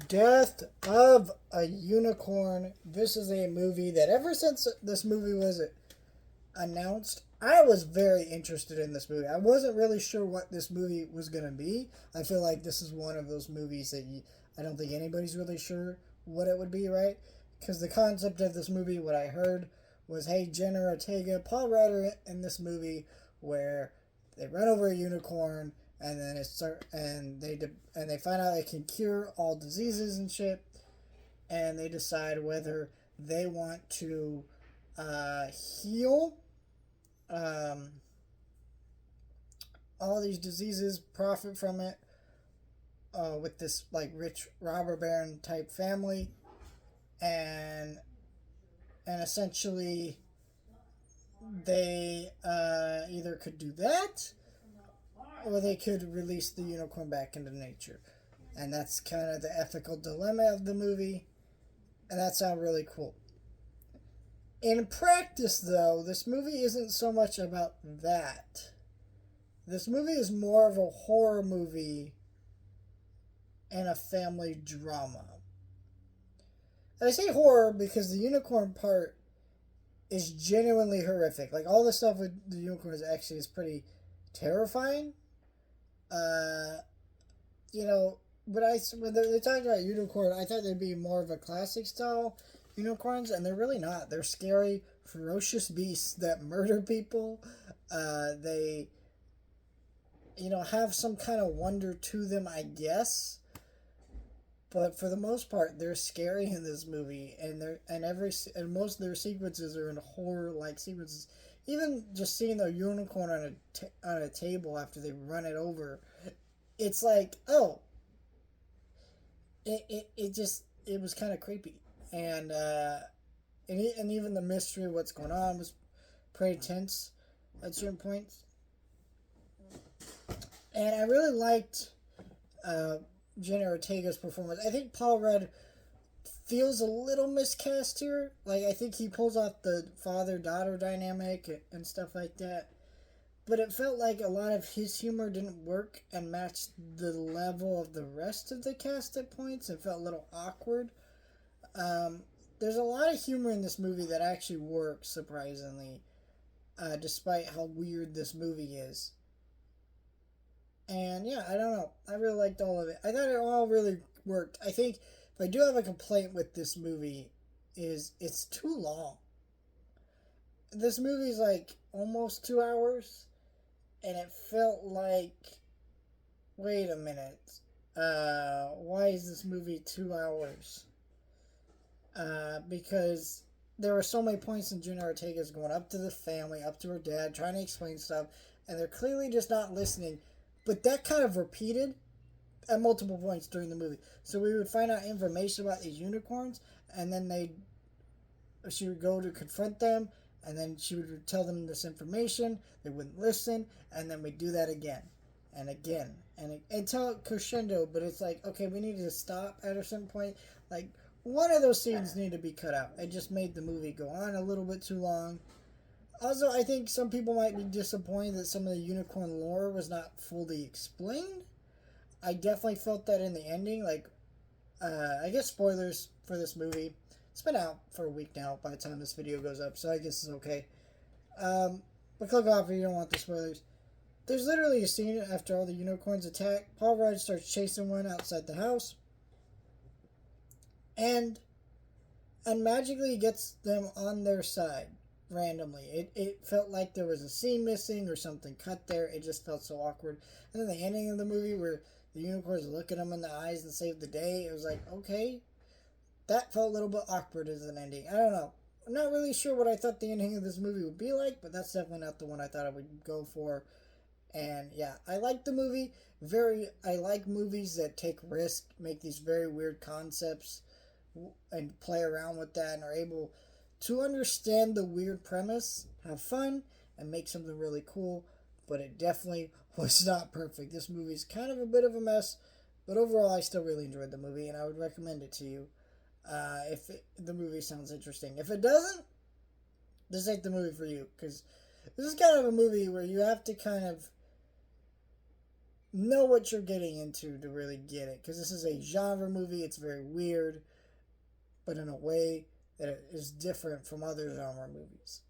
Death of a Unicorn. This is a movie that ever since this movie was announced, I was very interested in this movie. I wasn't really sure what this movie was going to be. I feel like this is one of those movies that I don't think anybody's really sure what it would be, right? Because the concept of this movie, what I heard was, hey, Jenna Ortega, Paul Rudd in this movie where they run over a unicorn and then and they find out it can cure all diseases and shit, and they decide whether they want to heal um, all these diseases, profit from it, with this like rich robber baron type family, and essentially they either could do that or they could release the unicorn back into nature. And that's kind of the ethical dilemma of the movie, and that sounds really cool. In practice, though, this movie isn't so much about that. This movie is more of a horror movie and a family drama. And I say horror because the unicorn part is genuinely horrific. Like, all the stuff with the unicorn is pretty terrifying. Uh, you know, but when they talked about unicorn, I thought they'd be more of a classic style unicorns, and they're really not. They're scary, ferocious beasts that murder people. They, have some kind of wonder to them, I guess. But for the most part, they're scary in this movie, and most of their sequences are in horror like sequences. Even just seeing the unicorn on a table after they run it over, it's like, oh, it was kind of creepy, and even the mystery of what's going on was pretty tense at certain points. And I really liked uh, Jenna Ortega's performance. I think Paul Rudd feels a little miscast here. Like, I think he pulls off the father daughter dynamic and stuff like that. But it felt like a lot of his humor didn't work and match the level of the rest of the cast at points. It felt a little awkward. Um, there's a lot of humor in this movie that actually works, surprisingly, despite how weird this movie is. And yeah, I don't know. I really liked all of it. I thought it all really worked. I think if I do have a complaint with this movie, is it's too long. This movie's like almost 2 hours, and it felt like, wait a minute, why is this movie 2 hours? Because there were so many points in Jenna Ortega's going up to the family, up to her dad, trying to explain stuff, and they're clearly just not listening. But that kind of repeated at multiple points during the movie. So we would find out information about these unicorns, and then she would go to confront them, and then she would tell them this information. They wouldn't listen, and then we'd do that again and again until it crescendo. But it's like, okay, we need to stop at a certain point. Like, one of those scenes need to be cut out. It just made the movie go on a little bit too long. Also, I think some people might be disappointed that some of the unicorn lore was not fully explained. I definitely felt that in the ending. Like, I guess spoilers for this movie. It's been out for a week now by the time this video goes up, so I guess it's okay. But click off if you don't want the spoilers. There's literally a scene after all the unicorns attack. Paul Rudd starts chasing one outside the house, and magically gets them on their side randomly. It felt like there was a scene missing or something cut there. It just felt so awkward. And then the ending of the movie where the unicorns look at him in the eyes and save the day, it was like, okay, that felt a little bit awkward as an ending. I don't know. I'm not really sure what I thought the ending of this movie would be like, but that's definitely not the one I thought I would go for. And yeah, I like the movie. I like movies that take risk, make these very weird concepts, and play around with that, and are able to understand the weird premise, have fun, and make something really cool. But it definitely was not perfect. This movie's kind of a bit of a mess, but overall, I still really enjoyed the movie, and I would recommend it to you the movie sounds interesting. If it doesn't, this ain't the movie for you, because this is kind of a movie where you have to kind of know what you're getting into to really get it, because this is a genre movie. It's very weird, but in a way that is different from other genre movies.